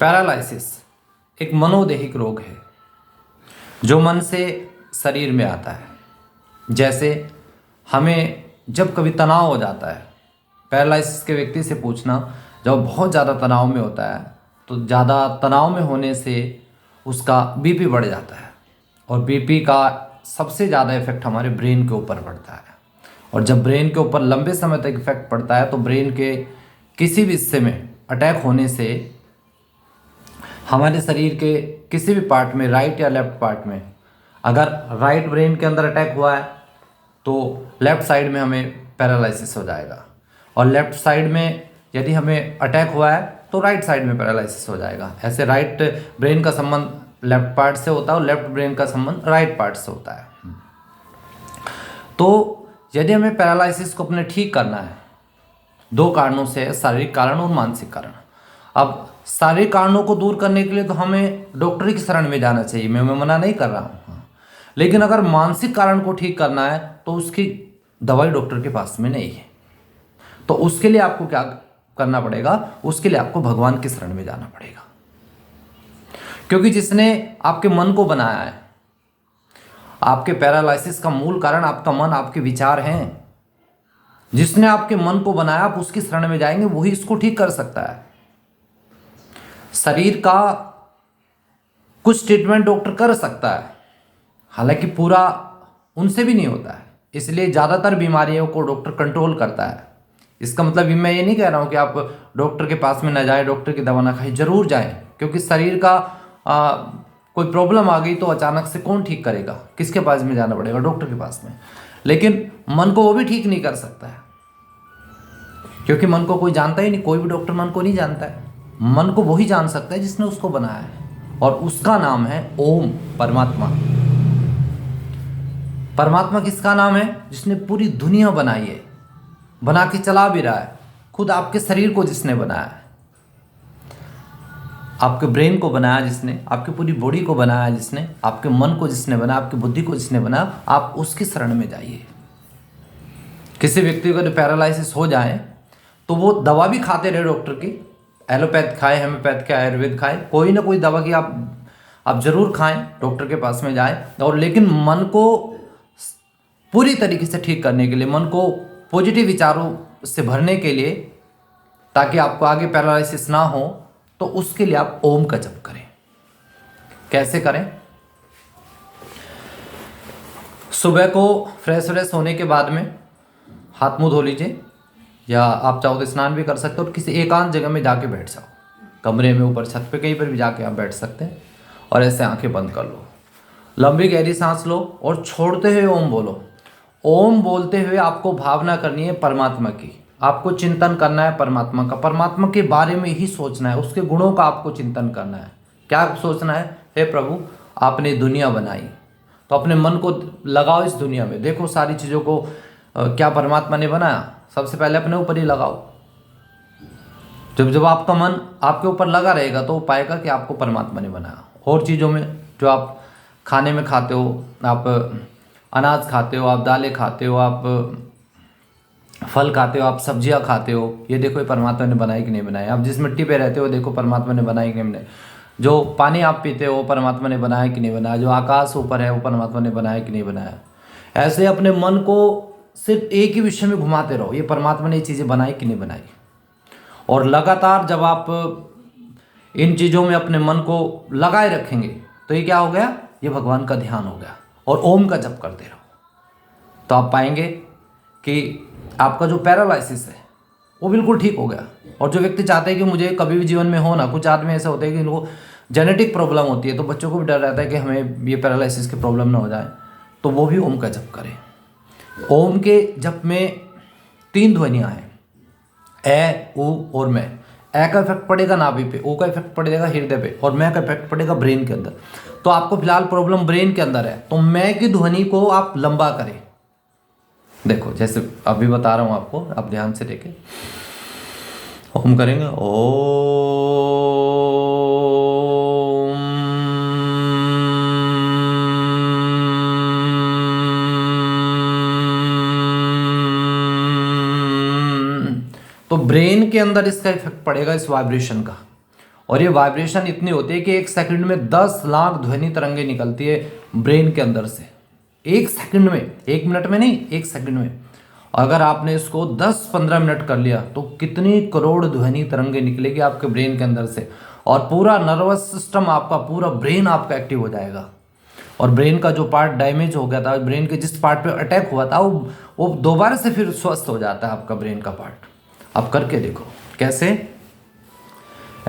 Paralysis एक मनोदैहिक रोग है जो मन से शरीर में आता है। जैसे हमें जब कभी तनाव हो जाता है, पैरालिसिस के व्यक्ति से पूछना, जब बहुत ज़्यादा तनाव में होता है तो ज़्यादा तनाव में होने से उसका बीपी बढ़ जाता है और बीपी का सबसे ज़्यादा इफेक्ट हमारे ब्रेन के ऊपर पड़ता है। और जब ब्रेन के ऊपर लंबे समय तक इफेक्ट पड़ता है तो ब्रेन के किसी भी हिस्से में अटैक होने से हमारे शरीर के किसी भी पार्ट में, राइट या लेफ्ट पार्ट में, अगर राइट ब्रेन के अंदर अटैक हुआ है तो लेफ्ट साइड में हमें पैरालिसिस हो जाएगा, और लेफ्ट साइड में यदि हमें अटैक हुआ है तो राइट साइड में पैरालिसिस हो जाएगा। ऐसे राइट ब्रेन का संबंध लेफ्ट पार्ट से होता है और लेफ्ट ब्रेन का संबंध राइट पार्ट से होता है। तो यदि हमें पैरालिसिस को अपने ठीक करना है, दो कारणों से, शारीरिक कारण और मानसिक कारण। अब शारीरिक कारणों को दूर करने के लिए तो हमें डॉक्टर की शरण में जाना चाहिए, मैं मना नहीं कर रहा हूँ, लेकिन अगर मानसिक कारण को ठीक करना है तो उसकी दवाई डॉक्टर के पास में नहीं है। तो उसके लिए आपको क्या करना पड़ेगा? उसके लिए आपको भगवान की शरण में जाना पड़ेगा, क्योंकि जिसने आपके मन को बनाया है, आपके पैरालिसिस का मूल कारण आपका मन, आपके विचार हैं। जिसने आपके मन को बनाया, आप उसकी शरण में जाएंगे, वही इसको ठीक कर सकता है। शरीर का कुछ ट्रीटमेंट डॉक्टर कर सकता है, हालांकि पूरा उनसे भी नहीं होता है, इसलिए ज़्यादातर बीमारियों को डॉक्टर कंट्रोल करता है। इसका मतलब मैं ये नहीं कह रहा हूँ कि आप डॉक्टर के पास में ना जाएं, डॉक्टर की दवा ना खाएं, जरूर जाएं, क्योंकि शरीर का कोई प्रॉब्लम आ गई तो अचानक से कौन ठीक करेगा? किसके पास में जाना पड़ेगा? डॉक्टर के पास में। लेकिन मन को वो भी ठीक नहीं कर सकता है, क्योंकि मन को कोई जानता ही नहीं, कोई भी डॉक्टर मन को नहीं जानता है। मन को वही जान सकता है जिसने उसको बनाया है, और उसका नाम है ओम, परमात्मा। परमात्मा किसका नाम है? जिसने पूरी दुनिया बनाई है, बना के चला भी रहा है। खुद आपके शरीर को जिसने बनाया है, आपके ब्रेन को बनाया जिसने, आपकी पूरी बॉडी को बनाया जिसने, आपके मन को जिसने बनाया, आपकी बुद्धि को जिसने बनाया, आप उसकी शरण में जाइए। किसी व्यक्ति को यदि पैरालिसिस हो जाए तो वो दवा भी खाते रहे डॉक्टर की, एलोपैथ खाए, होम्योपैथ खाए, आयुर्वेद खाए, कोई ना कोई दवा की आप जरूर खाएं, डॉक्टर के पास में जाए, और लेकिन मन को पूरी तरीके से ठीक करने के लिए, मन को पॉजिटिव विचारों से भरने के लिए, ताकि आपको आगे पैरालिसिस ना हो, तो उसके लिए आप ओम का जप करें। कैसे करें? सुबह को फ्रेश होने के बाद में हाथ मुंह धो लीजिए, या आप चाहो तो स्नान भी कर सकते हो, और किसी एकांत जगह में जाके बैठ जाओ, कमरे में, ऊपर छत पे, कहीं पर भी जाके आप बैठ सकते हैं, और ऐसे आंखें बंद कर लो, लंबी गहरी सांस लो और छोड़ते हुए ओम बोलो। ओम बोलते हुए आपको भावना करनी है परमात्मा की, आपको चिंतन करना है परमात्मा का, परमात्मा के बारे में ही सोचना है, उसके गुणों का आपको चिंतन करना है। क्या सोचना है? हे प्रभु, आपने दुनिया बनाई, तो अपने मन को लगाओ इस दुनिया में, देखो सारी चीज़ों को क्या परमात्मा ने बनाया, सबसे पहले अपने ऊपर ही लगाओ। जब आपका मन आपके ऊपर लगा रहेगा तो वो पाएगा कि आपको परमात्मा ने बनाया। और चीज़ों में, जो आप खाने में खाते हो, आप अनाज खाते हो, आप दालें खाते हो, आप फल खाते हो, आप सब्जियां खाते हो, ये देखो ये परमात्मा ने बनाई कि नहीं बनाई। आप जिस मिट्टी पे रहते हो, देखो परमात्मा ने बनाई कि नहीं। जो पानी आप पीते हो, परमात्मा ने बनाया कि नहीं बनाया। जो आकाश ऊपर है, वो परमात्मा ने बनाया कि नहीं बनाया। ऐसे अपने मन को सिर्फ एक ही विषय में घुमाते रहो, ये परमात्मा ने ये चीज़ें बनाई कि नहीं बनाई। और लगातार जब आप इन चीज़ों में अपने मन को लगाए रखेंगे तो ये क्या हो गया? ये भगवान का ध्यान हो गया। और ओम का जप करते रहो, तो आप पाएंगे कि आपका जो पैरालिसिस है वो बिल्कुल ठीक हो गया। और जो व्यक्ति चाहते हैं कि मुझे कभी भी जीवन में हो ना, कुछ आदमी ऐसे होते हैं कि इनको जेनेटिक प्रॉब्लम होती है, तो बच्चों को भी डर रहता है कि हमें ये पैरालिसिस की प्रॉब्लम ना हो जाए, तो वो भी ओम का जप करें। ओम के जप में 3 ध्वनियाँ हैं, ए, उ और मैं। ए का इफेक्ट पड़ेगा नाभि पे, ओ का इफेक्ट पड़ेगा हृदय पे, और मैं का इफेक्ट पड़ेगा ब्रेन के अंदर। तो आपको फिलहाल प्रॉब्लम ब्रेन के अंदर है, तो मैं की ध्वनि को आप लंबा करें। देखो जैसे अभी बता रहा हूं आपको, आप ध्यान से देखें। ओम करेंगे, ओम। तो ब्रेन के अंदर इसका इफेक्ट पड़ेगा, इस वाइब्रेशन का, और ये वाइब्रेशन इतनी होती है कि 1 सेकंड में 10 लाख ध्वनि तरंगे निकलती है ब्रेन के अंदर से। 1 सेकंड में, 1 मिनट में नहीं, 1 सेकंड में। अगर आपने इसको 10-15 मिनट कर लिया तो कितनी करोड़ ध्वनि तरंगे निकलेगी आपके ब्रेन के अंदर से, और पूरा नर्वस सिस्टम आपका, पूरा ब्रेन आपका एक्टिव हो जाएगा। और ब्रेन का जो पार्ट डैमेज हो गया था, ब्रेन के जिस पार्ट पे अटैक हुआ था, वो दोबारा से फिर स्वस्थ हो जाता है आपका ब्रेन का पार्ट। आप करके देखो कैसे।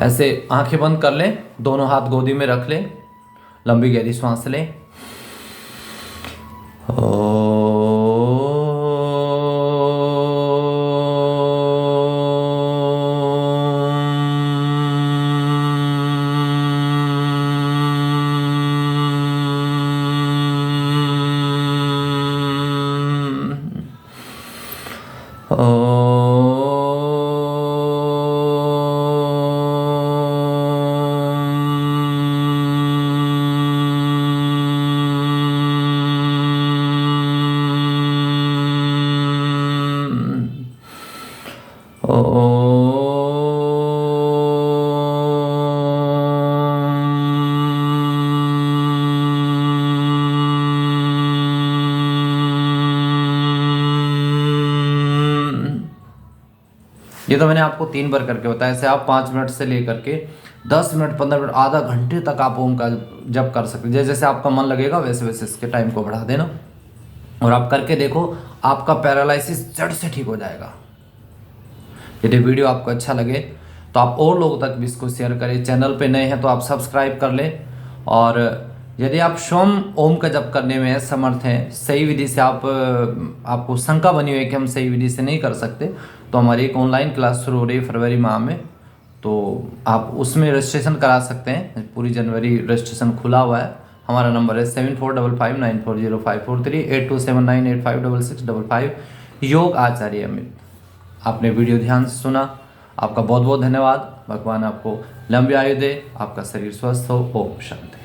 ऐसे आंखें बंद कर लें, दोनों हाथ गोदी में रख लें, लंबी गहरी सांस लें। ये तो मैंने आपको 3 बार करके बताया। ऐसे आप 5 मिनट से लेकर के 10 मिनट, 15 मिनट, आधा घंटे तक आप ओम का जप कर सकते हैं। जैसे जैसे आपका मन लगेगा वैसे वैसे इसके टाइम को बढ़ा देना, और आप करके देखो, आपका पैरालिसिस जड़ से ठीक हो जाएगा। यदि वीडियो आपको अच्छा लगे तो आप और लोगों तक भी इसको शेयर करें। चैनल पे नए हैं तो आप सब्सक्राइब कर लें। और यदि आप स्वयं ओम का जप करने में समर्थ हैं, सही विधि से, आपको शंका बनी हुई है कि हम सही विधि से नहीं कर सकते, तो हमारी एक ऑनलाइन क्लास शुरू हो रही है फरवरी माह में, तो आप उसमें रजिस्ट्रेशन करा सकते हैं। पूरी जनवरी रजिस्ट्रेशन खुला हुआ है। हमारा नंबर है 7455940543 8279856655। योग आचार्य अमित। आपने वीडियो ध्यान से सुना, आपका बहुत बहुत धन्यवाद। भगवान आपको लंबी आयु दे, आपका शरीर स्वस्थ हो। ओम शांति।